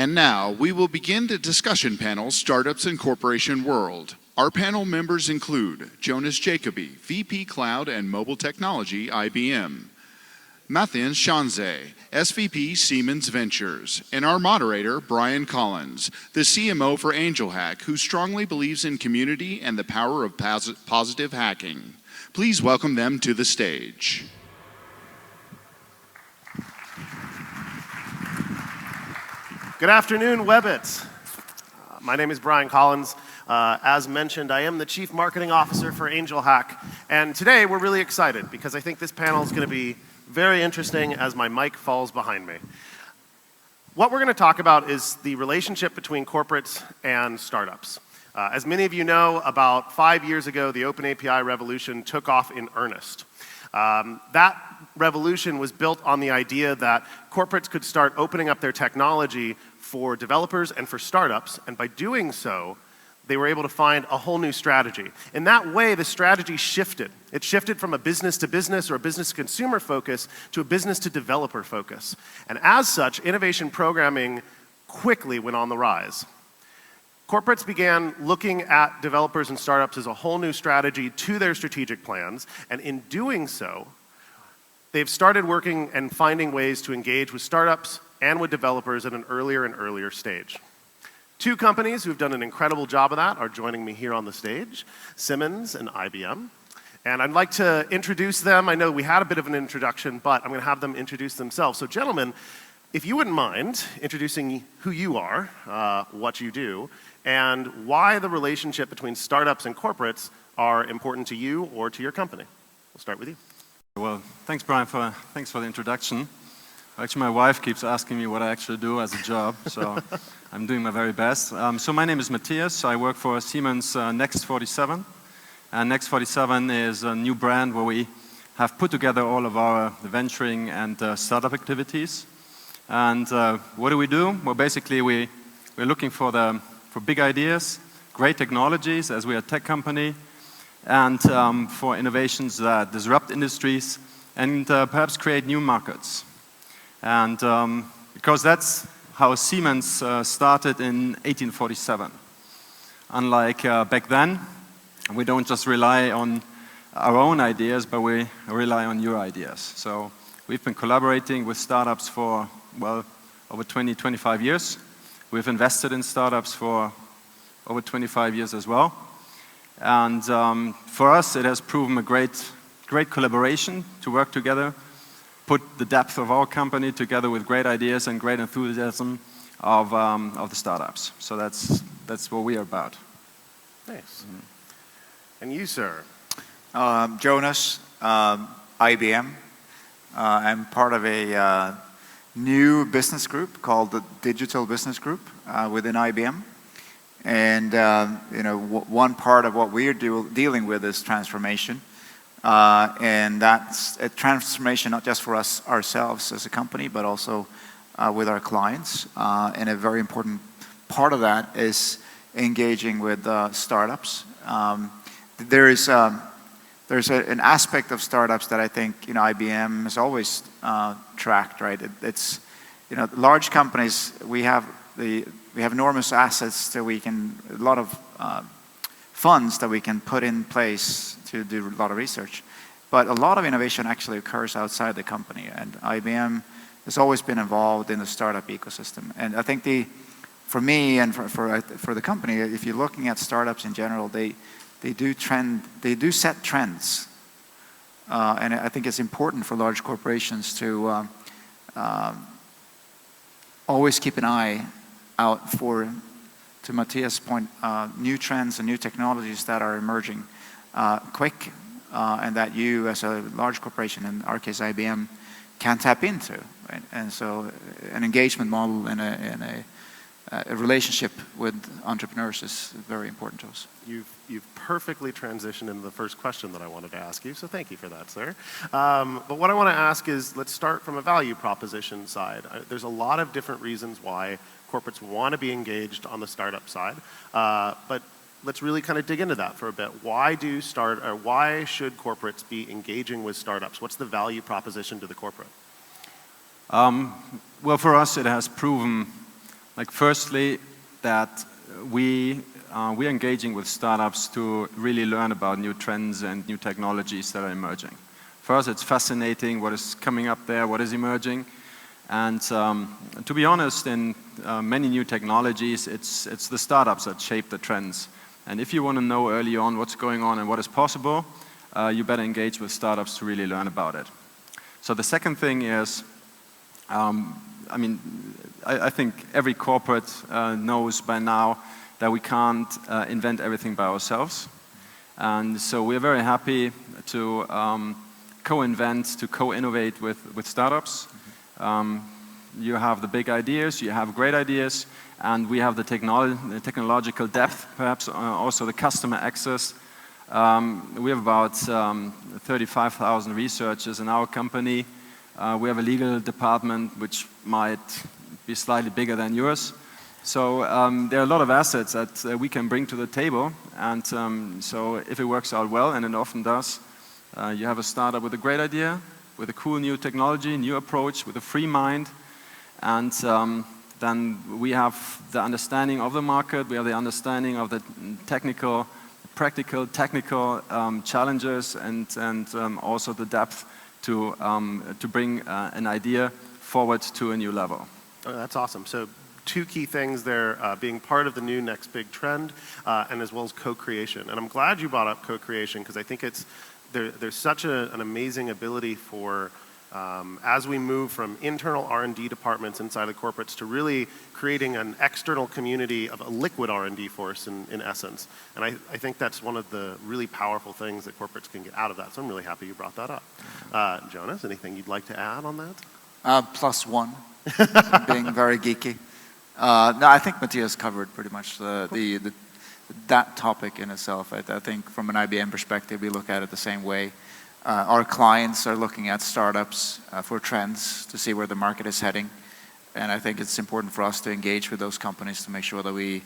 And now, we will begin the discussion panel, Startups and Corporation World. Our panel members include Jonas Jacobi, VP Cloud and Mobile Technology, IBM. Matthias Schanze, SVP Siemens Ventures, and our moderator, Brian Collins, the CMO for AngelHack, who strongly believes in community and the power of positive hacking. Please welcome them to the stage. Good afternoon, Webit. My name is Brian Collins. As mentioned, I am the Chief Marketing Officer for AngelHack, and today we're really excited because I think this panel is going to be very interesting as my mic falls behind me. What we're going to talk about is the relationship between corporates and startups. As many of you know, about 5 years ago, the Open API revolution took off in earnest. That revolution was built on the idea that corporates could start opening up their technology for developers and for startups, and by doing so, they were able to find a whole new strategy. In that way, the strategy shifted. It shifted from a business-to-business or a business-to-consumer focus to a business-to-developer focus. And as such, innovation programming quickly went on the rise. Corporates began looking at developers and startups as a whole new strategy to their strategic plans, and in doing so, they've started working and finding ways to engage with startups and with developers at an earlier and earlier stage. Two companies who have done an incredible job of that are joining me here on the stage, Siemens and IBM. And I'd like to introduce them. I know we had a bit of an introduction, but I'm going to have them introduce themselves. So gentlemen, if you wouldn't mind introducing who you are, what you do, and why the relationship between startups and corporates are important to you or to your company. We'll start with you. Well, thanks, Brian, thanks for the introduction. Actually, my wife keeps asking me what I actually do as a job, so I'm doing my very best. So my name is Matthias. I work for Siemens Next47. And Next47 is a new brand where we have put together all of our venturing and startup activities. And what do we do? Well, basically, we're looking for big ideas, great technologies, as we're a tech company, and for innovations that disrupt industries and perhaps create new markets. And because that's how Siemens started in 1847. Unlike back then, we don't just rely on our own ideas, but we rely on your ideas. So we've been collaborating with startups for, well, over 20, 25 years. We've invested in startups for over 25 years as well. And for us, it has proven a great collaboration to work together, put the depth of our company together with great ideas and great enthusiasm of the startups. So that's what we are about. Nice. And you, sir? Jonas, IBM. I'm part of a new business group called the Digital Business Group within IBM. And one part of what we're dealing with is transformation. And that's a transformation not just for us ourselves as a company, but also with our clients. And a very important part of that is engaging with startups. There's an aspect of startups that I think IBM has always tracked. Right? It's large companies. We have enormous assets that a lot of funds that we can put in place to do a lot of research. But a lot of innovation actually occurs outside the company, and IBM has always been involved in the startup ecosystem. And I think for me and for the company, if you're looking at startups in general, they do set trends. And I think it's important for large corporations to always keep an eye out for, to Matthias' point, new trends and new technologies that are emerging quick, and that you as a large corporation, in our case IBM, can tap into. Right? And so an engagement model and a relationship with entrepreneurs is very important to us. You've perfectly transitioned into the first question that I wanted to ask you, so thank you for that, sir. But what I want to ask is, let's start from a value proposition side. There's a lot of different reasons why corporates want to be engaged on the startup side, but let's really kind of dig into that for a bit. Why should corporates be engaging with startups? What's the value proposition to the corporate? Well, for us, it has proven Like firstly, that we're engaging with startups to really learn about new trends and new technologies that are emerging. For us, it's fascinating what is coming up there, what is emerging. And to be honest, in many new technologies, it's the startups that shape the trends. And if you want to know early on what's going on and what is possible, you better engage with startups to really learn about it. So the second thing is, I think every corporate knows by now that we can't invent everything by ourselves. And so we're very happy to co-invent, to co-innovate with startups. You have the big ideas, you have great ideas, and we have the technological depth, perhaps also the customer access. We have about 35,000 researchers in our company. We have a legal department which might be slightly bigger than yours. So there are a lot of assets that we can bring to the table, and so if it works out well, and it often does, you have a startup with a great idea, with a cool new technology, new approach, with a free mind, and then we have the understanding of the market, we have the understanding of the practical, technical challenges, and also the depth to bring an idea forward to a new level. Oh, that's awesome. So 2 key things there, being part of the new next big trend, and as well as co-creation. And I'm glad you brought up co-creation, because I think there's such an amazing ability for, as we move from internal R&D departments inside of corporates to really creating an external community of a liquid R&D force in essence. And I think that's one of the really powerful things that corporates can get out of that. So I'm really happy you brought that up. Jonas, anything you'd like to add on that? +1, being very geeky. No, I think Matthias covered pretty much that topic in itself. I think from an IBM perspective, we look at it the same way. Our clients are looking at startups for trends to see where the market is heading. And I think it's important for us to engage with those companies to make sure that we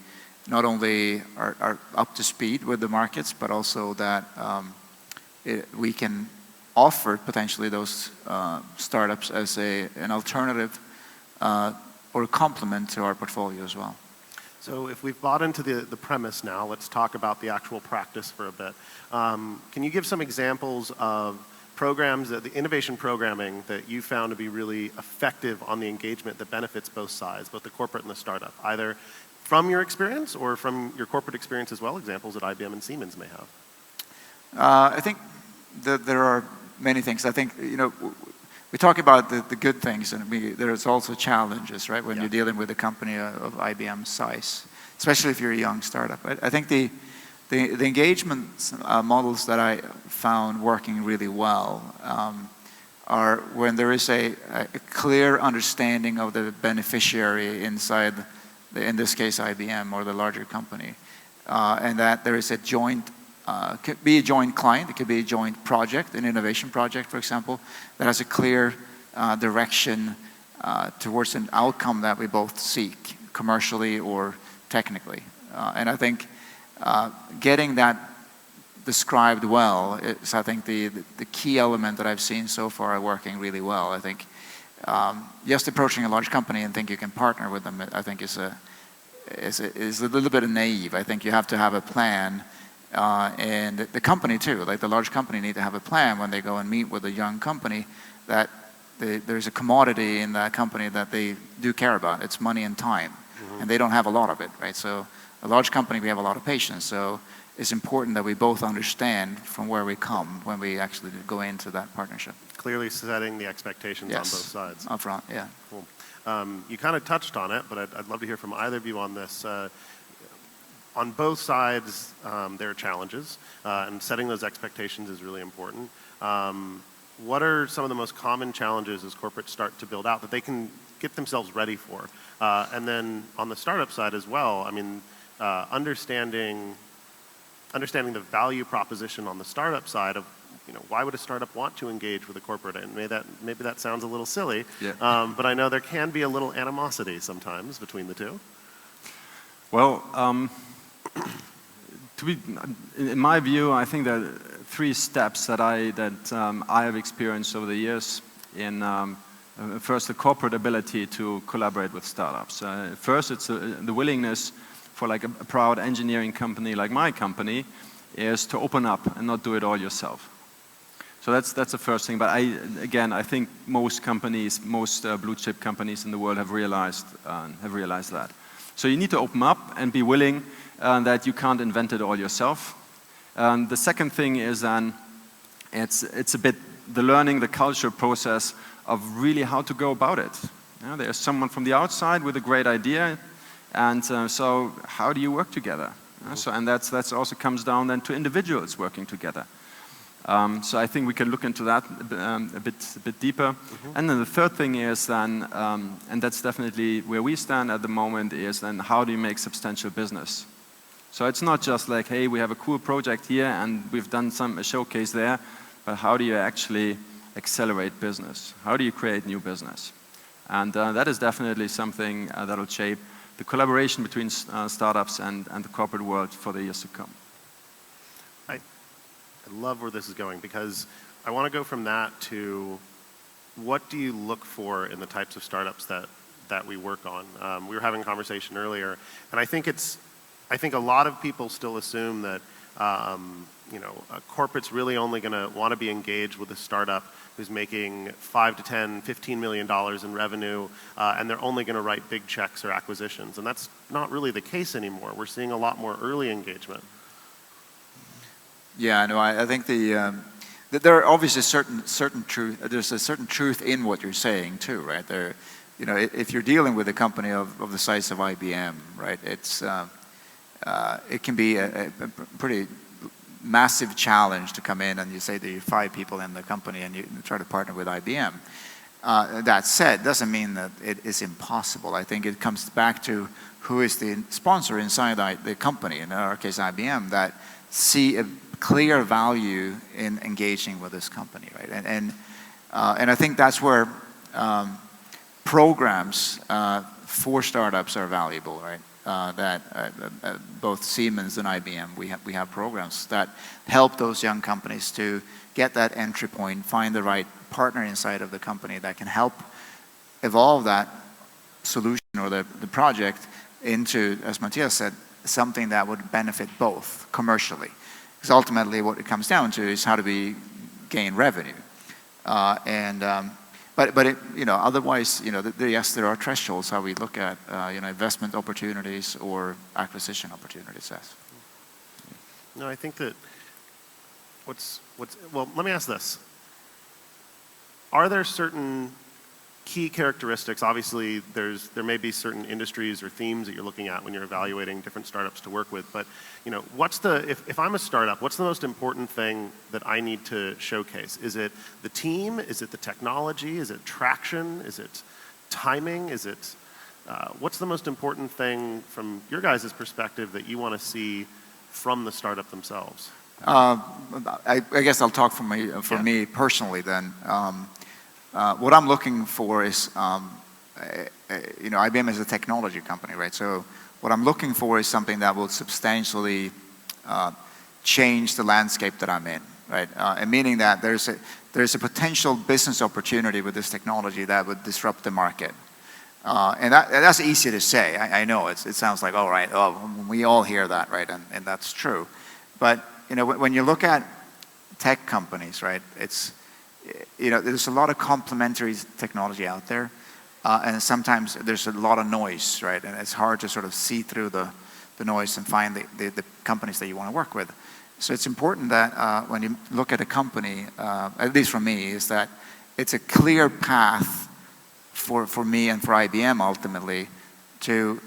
not only are up to speed with the markets, but also that we can offer potentially those startups as an alternative or a complement to our portfolio as well. So if we've bought into the premise now, let's talk about the actual practice for a bit. Can you give some examples of programs, the innovation programming that you found to be really effective on the engagement that benefits both sides, both the corporate and the startup, either from your experience or from your corporate experience as well, examples that IBM and Siemens may have? I think that there are many things. I think, we talk about the good things, and there's also challenges, right, when you're dealing with a company of IBM's size, especially if you're a young startup. I think the engagement models that I found working really well are when there is a clear understanding of the beneficiary inside, in this case, IBM or the larger company, and that there is a joint could be a joint client, it could be a joint project, an innovation project, for example, that has a clear direction towards an outcome that we both seek, commercially or technically. And I think getting that described well is, I think, the key element that I've seen so far working really well. I think just approaching a large company and think you can partner with them, I think is a little bit naive. I think you have to have a plan. And the company too, like the large company, need to have a plan when they go and meet with a young company, that there's a commodity in that company that they do care about. It's money and time, and they don't have a lot of it, right? So a large company, we have a lot of patience. So it's important that we both understand from where we come when we actually go into that partnership. Clearly setting the expectations on both sides. Up front, yeah. Cool. You kind of touched on it, but I'd love to hear from either of you on this. On both sides, there are challenges, and setting those expectations is really important. What are some of the most common challenges as corporates start to build out that they can get themselves ready for? And then on the startup side as well, I mean, understanding the value proposition on the startup side of, why would a startup want to engage with a corporate? And maybe that sounds a little silly, but I know there can be a little animosity sometimes between the two. Well, in my view, I think there are 3 steps that I have experienced over the years in first, the corporate ability to collaborate with startups. First, it's the willingness for like a proud engineering company like my company is to open up and not do it all yourself. So that's the first thing. But I think most companies, most blue chip companies in the world have realized that. So you need to open up and be willing that you can't invent it all yourself. The second thing is then it's a bit the learning, the culture process of really how to go about it. There's someone from the outside with a great idea, and so how do you work together? And that's also comes down then to individuals working together. So I think we can look into that a bit deeper. And then the third thing is then, and that's definitely where we stand at the moment, is then how do you make substantial business? So it's not just like, hey, we have a cool project here and we've done a showcase there, but how do you actually accelerate business? How do you create new business? And that is definitely something that will shape the collaboration between startups and the corporate world for the years to come. I love where this is going, because I want to go from that to what do you look for in the types of startups that we work on? We were having a conversation earlier, and I think a lot of people still assume that a corporate's really only going to want to be engaged with a startup who's making $5 to $10, $15 million in revenue, and they're only going to write big checks or acquisitions. And that's not really the case anymore. We're seeing a lot more early engagement. Yeah, no, I think there are obviously certain truth. There's a certain truth in what you're saying too, right? There, if you're dealing with a company of the size of IBM, right? It can be a pretty massive challenge to come in and you say that you're 5 people in the company and you try to partner with IBM. That said, doesn't mean that it is impossible. I think it comes back to who is the sponsor inside the company, in our case IBM, that see a clear value in engaging with this company, right? And I think that's where programs for startups are valuable, right? Both Siemens and IBM, we have programs that help those young companies to get that entry point, find the right partner inside of the company that can help evolve that solution or the project into, as Matthias said, something that would benefit both commercially. Because ultimately what it comes down to is how do we gain revenue. But otherwise, yes, there are thresholds how we look at, investment opportunities or acquisition opportunities. Yes. No, I think that well, let me ask this. Are there certain key characteristics? Obviously, there may be certain industries or themes that you're looking at when you're evaluating different startups to work with. But if I'm a startup, what's the most important thing that I need to showcase? Is it the team? Is it the technology? Is it traction? Is it timing? Is it what's the most important thing from your guys' perspective that you want to see from the startup themselves? I guess I'll talk for me personally then. What I'm looking for is, IBM is a technology company, right? So what I'm looking for is something that will substantially change the landscape that I'm in, right? And meaning that there's a potential business opportunity with this technology that would disrupt the market. And that's easy to say. I know it sounds like, all right, we all hear that, right? And that's true. But when you look at tech companies, right, there's a lot of complementary technology out there, and sometimes there's a lot of noise, right? And it's hard to sort of see through the noise and find the companies that you want to work with. So it's important that when you look at a company, at least for me, is that it's a clear path for me and for IBM ultimately to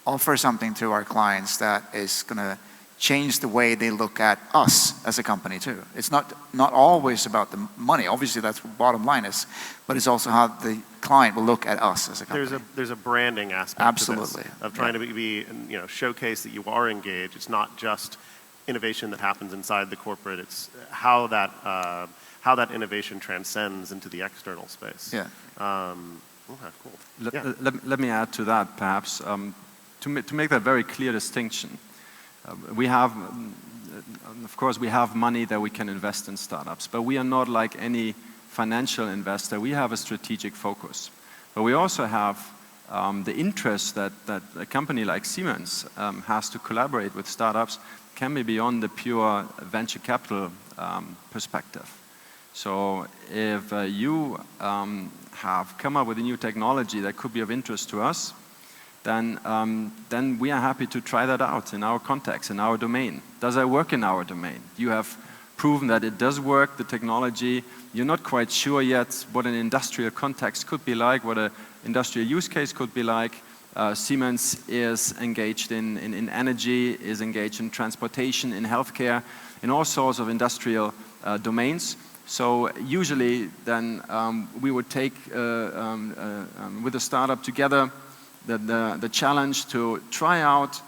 offer something to our clients that is going to change the way they look at us as a company too. It's not always about the money. Obviously, that's what bottom line is, but it's also how the client will look at us as a company. There's a branding aspect. Absolutely. To this, of trying to be showcase that you are engaged. It's not just innovation that happens inside the corporate. It's how that innovation transcends into the external space. Yeah. Okay, cool. Let me add to that, perhaps, to make that very clear distinction. We have, of course, we have money that we can invest in startups, but we are not like any financial investor, we have a strategic focus. But we also have the interest that a company like Siemens has to collaborate with startups can be beyond the pure venture capital perspective. So if you have come up with a new technology that could be of interest to us, then we are happy to try that out in our context, in our domain. Does it work in our domain? You have proven that it does work, the technology. You're not quite sure yet what an industrial context could be like, what an industrial use case could be like. Siemens is engaged in energy, is engaged in transportation, in healthcare, in all sorts of industrial domains. So usually then we would take with a startup together the challenge to try out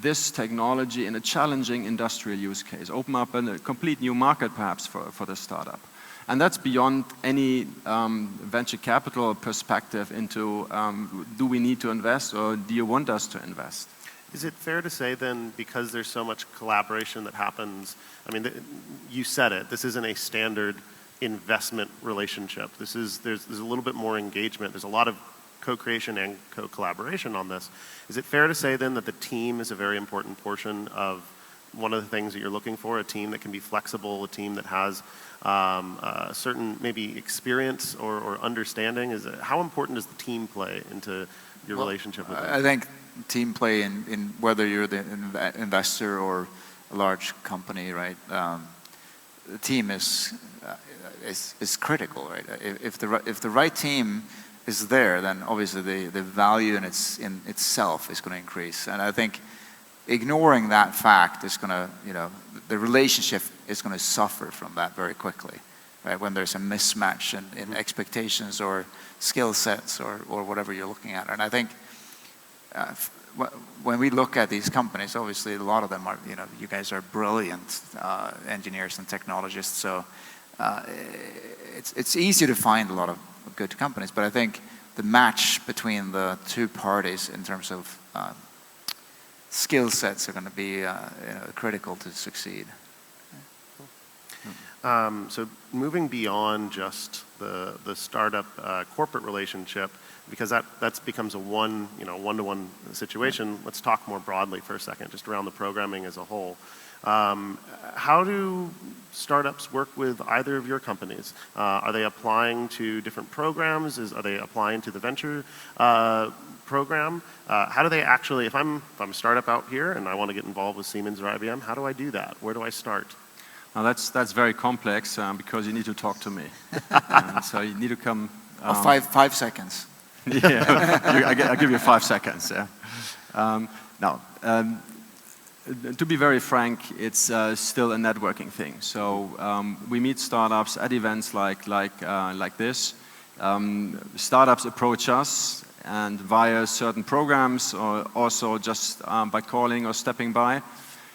this technology in a challenging industrial use case, open up a complete new market perhaps for the startup. And that's beyond any venture capital perspective into do we need to invest or do you want us to invest? Is it fair to say then, because there's so much collaboration that happens, I mean, you said it, this isn't a standard investment relationship. There's a little bit more engagement. There's a lot of co-creation and co-collaboration on this. Is it fair to say then that the team is a very important portion of one of the things that you're looking for, a team that can be flexible, a team that has a certain maybe experience or understanding? How important does the team play into your relationship with them? I think team play in whether you're the investor or a large company, right? The team is critical, right? If the right team is there, then obviously the value in itself is going to increase. And I think ignoring that fact is going to, the relationship is going to suffer from that very quickly, right? When there's a mismatch in expectations or skill sets or whatever you're looking at. And I think when we look at these companies, obviously a lot of them are, you guys are brilliant engineers and technologists, so it's easy to find a lot of good companies, but I think the match between the two parties in terms of skill sets are going to be critical to succeed. So moving beyond just the startup corporate relationship, because that becomes a one-to-one situation. Let's talk more broadly for a second, just around the programming as a whole. How do startups work with either of your companies? Are they applying to different programs? Are they applying to the venture program? How do they actually, if I'm a startup out here and I want to get involved with Siemens or IBM, how do I do that? Where do I start? Now that's very complex because you need to talk to me. So you need to come. 5 seconds. Yeah, I'll give you 5 seconds. Yeah. Now, to be very frank, it's still a networking thing. So we meet startups at events like this. Startups approach us, and via certain programs, or also just by calling or stepping by.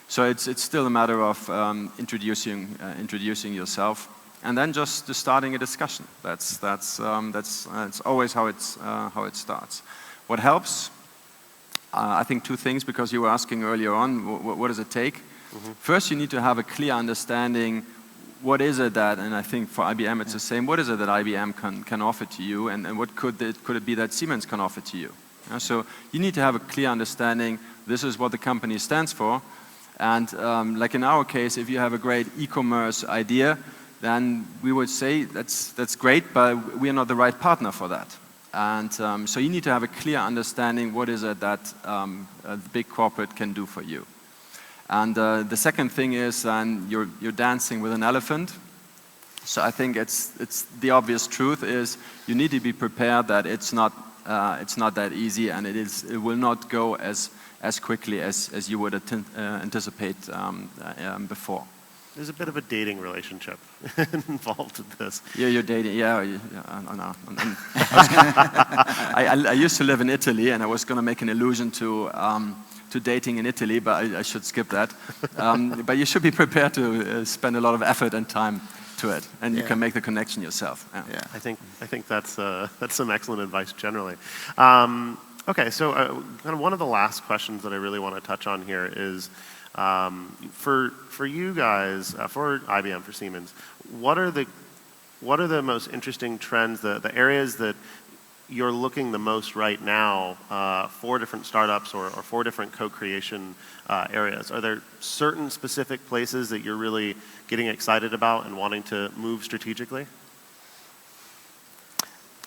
So it's still a matter of introducing yourself, and then just starting a discussion. That's always how it starts. What helps? I think two things, because you were asking earlier on, what does it take? Mm-hmm. First, you need to have a clear understanding. What is it that, and I think for IBM it's the same, what is it that IBM can offer to you, and what could it be that Siemens can offer to you? So you need to have a clear understanding, this is what the company stands for, and like in our case, if you have a great e-commerce idea, then we would say that's great, but we are not the right partner for that. And so you need to have a clear understanding, what is it that a big corporate can do for you. And the second thing is then you're dancing with an elephant. So I think it's the obvious truth is you need to be prepared that it's not that easy, and it will not go as quickly as you would anticipate before. There's a bit of a dating relationship involved with this. Yeah, you're dating. Yeah, no. I used to live in Italy, and I was going to make an allusion to dating in Italy, but I should skip that. But you should be prepared to spend a lot of effort and time to it, and you can make the connection yourself. Yeah. I think that's some excellent advice generally. Okay, so kind of one of the last questions that I really want to touch on here is, for you guys, for IBM, for Siemens, what are the what are the most interesting trends, the areas that you're looking the most right now for different startups or for different co-creation areas? Are there certain specific places that you're really getting excited about and wanting to move strategically?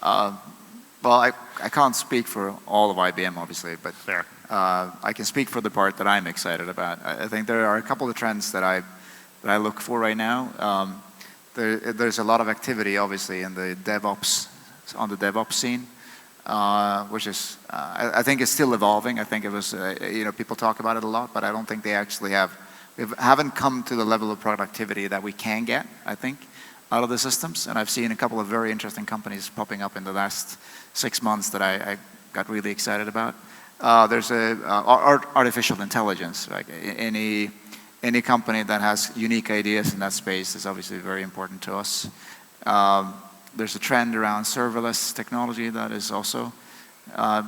Well, I can't speak for all of IBM, obviously, but Fair. I can speak for the part that I'm excited about. I think there are a couple of trends that I look for right now. There's a lot of activity, obviously, in the DevOps scene, which is, I think, is still evolving. I think it was, people talk about it a lot, but I don't think they actually haven't come to the level of productivity that we can get, I think, out of the systems. And I've seen a couple of very interesting companies popping up in the last 6 months that I got really excited about. There's artificial intelligence. Like any company that has unique ideas in that space is obviously very important to us. There's a trend around serverless technology that is also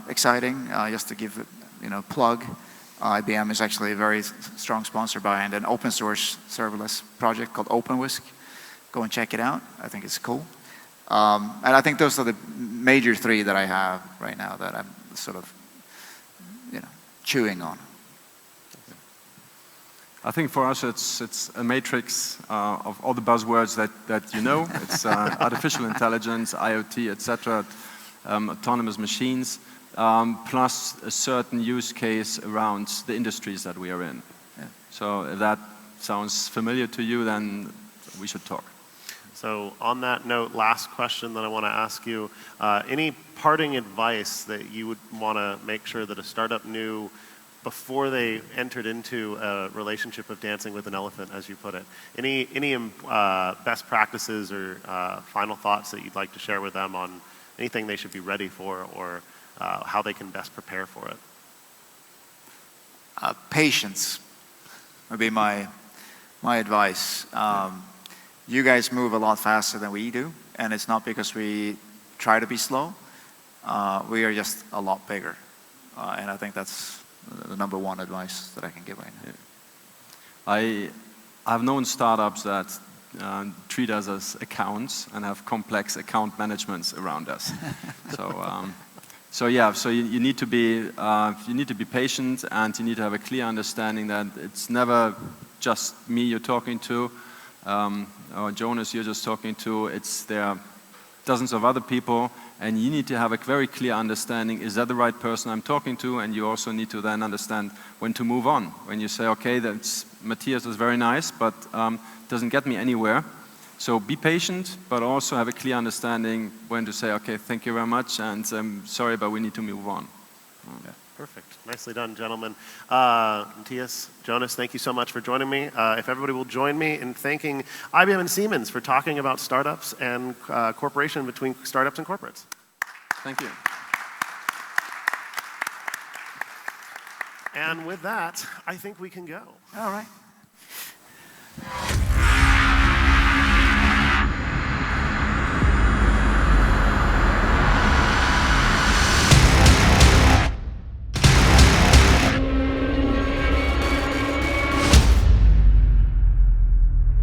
exciting. Just to give a plug, IBM is actually a very strong sponsor behind an open source serverless project called OpenWhisk. Go and check it out. I think it's cool. And I think those are the major three that I have right now that I'm sort of chewing on. I think for us it's a matrix of all the buzzwords that you know. It's artificial intelligence, IoT, etc., autonomous machines, plus a certain use case around the industries that we are in. Yeah. So if that sounds familiar to you, then we should talk. So on that note, last question that I want to ask you, any parting advice that you would want to make sure that a startup knew before they entered into a relationship of dancing with an elephant, as you put it? Any best practices or final thoughts that you'd like to share with them on anything they should be ready for or how they can best prepare for it? Patience would be my advice. You guys move a lot faster than we do, and it's not because we try to be slow. We are just a lot bigger, and I think that's the number one advice that I can give right now. I've known startups that treat us as accounts and have complex account managements around us. So you need to be patient, and you need to have a clear understanding that it's never just me you're talking to, or Jonas you're just talking to. There are dozens of other people, and you need to have a very clear understanding, is that the right person I'm talking to? And you also need to then understand when to move on. When you say, okay, Matthias is very nice, but doesn't get me anywhere. So be patient, but also have a clear understanding when to say, okay, thank you very much, and I'm sorry, but we need to move on. Yeah. Perfect. Nicely done, gentlemen. Matthias, Jonas, thank you so much for joining me. If everybody will join me in thanking IBM and Siemens for talking about startups and cooperation between startups and corporates. Thank you. And with that, I think we can go. All right.